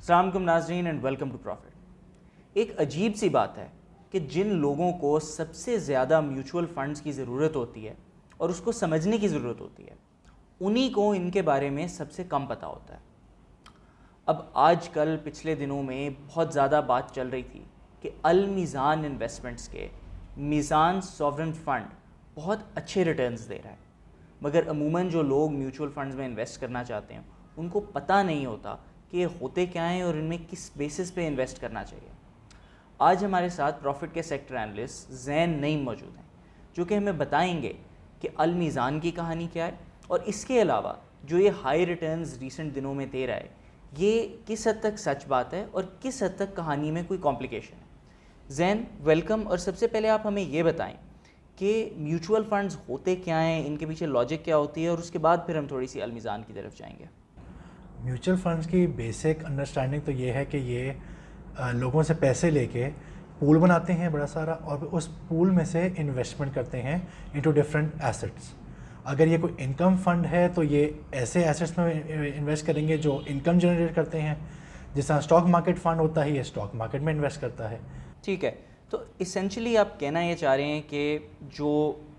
السلام علیکم ناظرین اینڈ ویلکم ٹو پروفٹ۔ ایک عجیب سی بات ہے کہ جن لوگوں کو سب سے زیادہ میوچول فنڈز کی ضرورت ہوتی ہے اور اس کو سمجھنے کی ضرورت ہوتی ہے، انہی کو ان کے بارے میں سب سے کم پتہ ہوتا ہے۔ اب آج کل پچھلے دنوں میں بہت زیادہ بات چل رہی تھی کہ المیزان انویسٹمنٹس کے میزان سوورن فنڈ بہت اچھے ریٹرنز دے رہا ہے، مگر عموماً جو لوگ میوچول فنڈز میں انویسٹ کرنا چاہتے ہیں ان کو پتہ نہیں ہوتا کہ یہ ہوتے کیا ہیں اور ان میں کس بیسس پہ انویسٹ کرنا چاہیے۔ آج ہمارے ساتھ پروفٹ کے سیکٹر اینالسٹ زین نعیم موجود ہیں، جو کہ ہمیں بتائیں گے کہ المیزان کی کہانی کیا ہے اور اس کے علاوہ جو یہ ہائی ریٹرنز ریسنٹ دنوں میں دے رہا ہے یہ کس حد تک سچ بات ہے اور کس حد تک کہانی میں کوئی کمپلیکیشن ہے۔ زین ویلکم، اور سب سے پہلے آپ ہمیں یہ بتائیں کہ میوچول فنڈز ہوتے کیا ہیں، ان کے پیچھے لاجک کیا ہوتی ہے، اور اس کے بعد پھر ہم تھوڑی سی المیزان کی طرف جائیں گے۔ میوچل فنڈز کی بیسک انڈرسٹینڈنگ تو یہ ہے کہ یہ لوگوں سے پیسے لے کے پول بناتے ہیں بڑا سارا، اور اس پول میں سے انویسٹمنٹ کرتے ہیں انٹو ڈفرینٹ ایسٹس۔ اگر یہ کوئی انکم فنڈ ہے تو یہ ایسے ایسٹس میں انویسٹ کریں گے جو انکم جنریٹ کرتے ہیں، جس طرح اسٹاک مارکیٹ فنڈ ہوتا ہے یہ اسٹاک مارکیٹ میں انویسٹ کرتا ہے۔ ٹھیک ہے، تو اسینشلی آپ کہنا یہ چاہ رہے ہیں کہ جو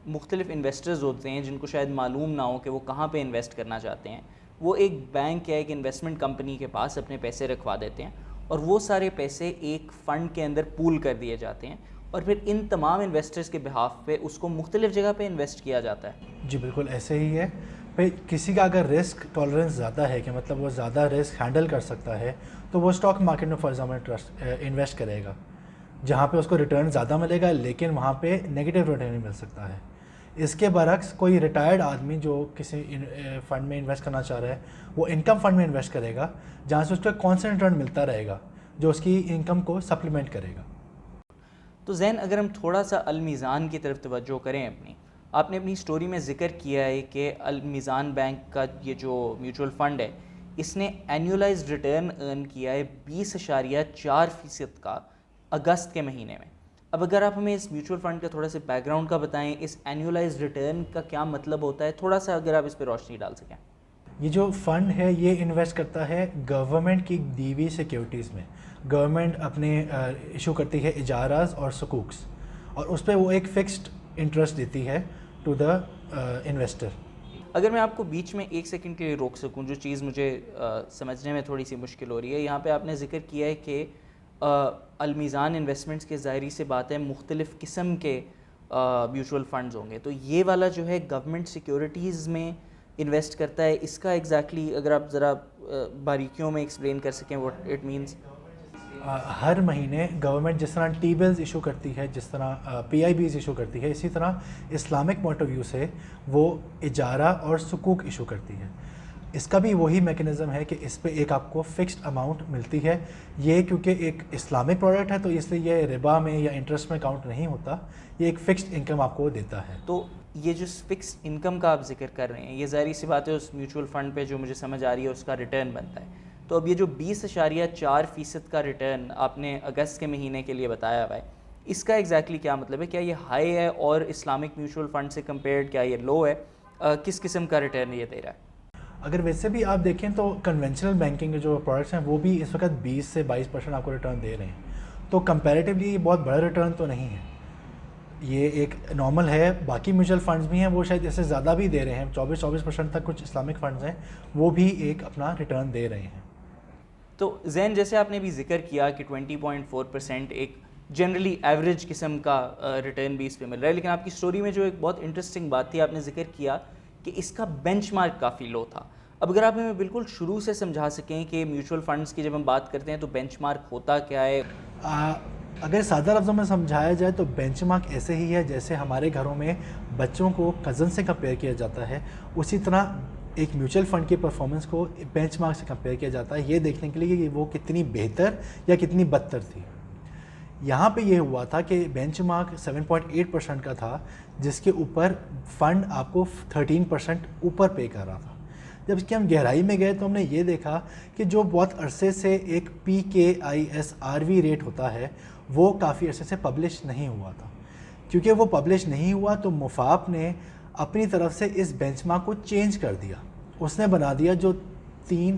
مختلف انویسٹرز ہوتے ہیں جن کو شاید معلوم نہ ہو کہ وہ کہاں پہ انویسٹ کرنا چاہتے ہیں، وہ ایک بینک یا ایک انویسٹمنٹ کمپنی کے پاس اپنے پیسے رکھوا دیتے ہیں اور وہ سارے پیسے ایک فنڈ کے اندر پول کر دیے جاتے ہیں، اور پھر ان تمام انویسٹرز کے بہاف پہ اس کو مختلف جگہ پہ انویسٹ کیا جاتا ہے۔ جی بالکل ایسے ہی ہے۔ پھر کسی کا اگر رسک ٹالرنس زیادہ ہے کہ مطلب وہ زیادہ رسک ہینڈل کر سکتا ہے تو وہ اسٹاک مارکیٹ میں فار ایگزامپل انویسٹ کرے گا، جہاں پہ اس کو ریٹرن زیادہ ملے گا لیکن وہاں پہ نیگیٹو ریٹرن مل سکتا ہے۔ اس کے برعکس کوئی ریٹائرڈ آدمی جو کسی فنڈ میں انویسٹ کرنا چاہ رہا ہے وہ انکم فنڈ میں انویسٹ کرے گا، جہاں سے اس کو کانسٹنٹ ریٹرن ملتا رہے گا جو اس کی انکم کو سپلیمنٹ کرے گا۔ تو زین اگر ہم تھوڑا سا المیزان کی طرف توجہ کریں آپ نے اپنی سٹوری میں ذکر کیا ہے کہ المیزان بینک کا یہ جو میوچول فنڈ ہے اس نے اینیولائزڈ ریٹرن ارن کیا ہے 20.4% کا اگست کے مہینے میں۔ اب اگر آپ ہمیں اس میوچول فنڈ کا تھوڑا سا بیک گراؤنڈ کا بتائیں، اس اینیولائزڈ ریٹرن کا کیا مطلب ہوتا ہے، تھوڑا سا اگر آپ اس پہ روشنی ڈال سکیں۔ یہ جو فنڈ ہے یہ انویسٹ کرتا ہے گورنمنٹ کی دی ہوئی سیکیورٹیز میں۔ گورنمنٹ اپنے ایشو کرتی ہے اجاراز اور سکوکس، اور اس پہ وہ ایک فکسڈ انٹرسٹ دیتی ہے ٹو دا انویسٹر۔ اگر میں آپ کو بیچ میں ایک سیکنڈ کے لیے روک سکوں، جو چیز مجھے سمجھنے میں تھوڑی سی مشکل ہو رہی ہے، یہاں پہ آپ نے ذکر کیا ہے کہ المیزان انویسٹمنٹس کے ظاہری سے بات ہے مختلف قسم کے میوچول فنڈز ہوں گے، تو یہ والا جو ہے گورنمنٹ سیکیورٹیز میں انویسٹ کرتا ہے، اس کا ایگزیکٹلی اگر آپ ذرا باریکیوں میں ایکسپلین کر سکیں واٹ اٹ مینس۔ ہر مہینے گورنمنٹ جس طرح ٹی بلز ایشو کرتی ہے، جس طرح پی آئی بیز ایشو کرتی ہے، اسی طرح اسلامک پوائنٹ آف ویو سے وہ اجارہ اور سکوک ایشو کرتی ہے۔ اس کا بھی وہی میکنزم ہے کہ اس پہ ایک آپ کو فکسڈ اماؤنٹ ملتی ہے۔ یہ کیونکہ ایک اسلامک پروڈکٹ ہے تو اس لیے یہ ربا میں یا انٹرسٹ میں کاؤنٹ نہیں ہوتا، یہ ایک فکسڈ انکم آپ کو دیتا ہے۔ تو یہ جو فکسڈ انکم کا آپ ذکر کر رہے ہیں، یہ ظاہری سی بات ہے اس میوچول فنڈ پہ جو مجھے سمجھ آ رہی ہے اس کا ریٹرن بنتا ہے۔ تو اب یہ جو 20.4% کا ریٹرن آپ نے اگست کے مہینے کے لیے بتایا ہوا ہے، اس کا ایگزیکٹلی کیا مطلب ہے؟ کیا یہ ہائی ہے اور اسلامک میوچول فنڈ سے کمپیئرڈ کیا یہ لو ہے؟ کس قسم کا ریٹرن یہ دے رہا ہے؟ اگر ویسے بھی آپ دیکھیں تو کنونشنل بینکنگ کے جو پروڈکٹس ہیں وہ بھی اس وقت 20 سے 22% آپ کو ریٹرن دے رہے ہیں، تو کمپیریٹیولی یہ بہت بڑا ریٹرن تو نہیں ہے، یہ ایک نارمل ہے۔ باقی میوچل فنڈز بھی ہیں وہ شاید اس سے زیادہ بھی دے رہے ہیں، 24% تک کچھ اسلامک فنڈز ہیں وہ بھی ایک اپنا ریٹرن دے رہے ہیں۔ تو زین جیسے آپ نے بھی ذکر کیا کہ 20.4% ایک جنرلی ایوریج قسم کا ریٹرن بھی اس پہ مل رہا ہے، لیکن آپ کی سٹوری میں جو ایک بہت انٹرسٹنگ بات تھی، آپ نے ذکر کیا کہ اس کا بینچ مارک کافی لو تھا۔ اب اگر آپ ہمیں بالکل شروع سے سمجھا سکیں کہ میوچول فنڈز کی جب ہم بات کرتے ہیں تو بینچ مارک ہوتا کیا ہے؟ اگر سادہ لفظوں میں سمجھایا جائے تو بینچ مارک ایسے ہی ہے جیسے ہمارے گھروں میں بچوں کو کزن سے کمپیئر کیا جاتا ہے، اسی طرح ایک میوچل فنڈ کی پرفارمنس کو بینچ مارک سے کمپیئر کیا جاتا ہے، یہ دیکھنے کے لیے کہ وہ کتنی بہتر یا کتنی بدتر تھی۔ یہاں پہ یہ ہوا تھا کہ بینچ مارک 7.8% کا تھا، جس کے اوپر فنڈ آپ کو 13% اوپر پے کر رہا تھا۔ جب اس کی ہم گہرائی میں گئے تو ہم نے یہ دیکھا کہ جو بہت عرصے سے ایک PKISRV ریٹ ہوتا ہے وہ کافی عرصے سے پبلش نہیں ہوا تھا۔ کیونکہ وہ پبلش نہیں ہوا تو مفاپ نے اپنی طرف سے اس بینچ مارک کو چینج کر دیا، اس نے بنا دیا جو 3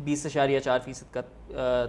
20.4%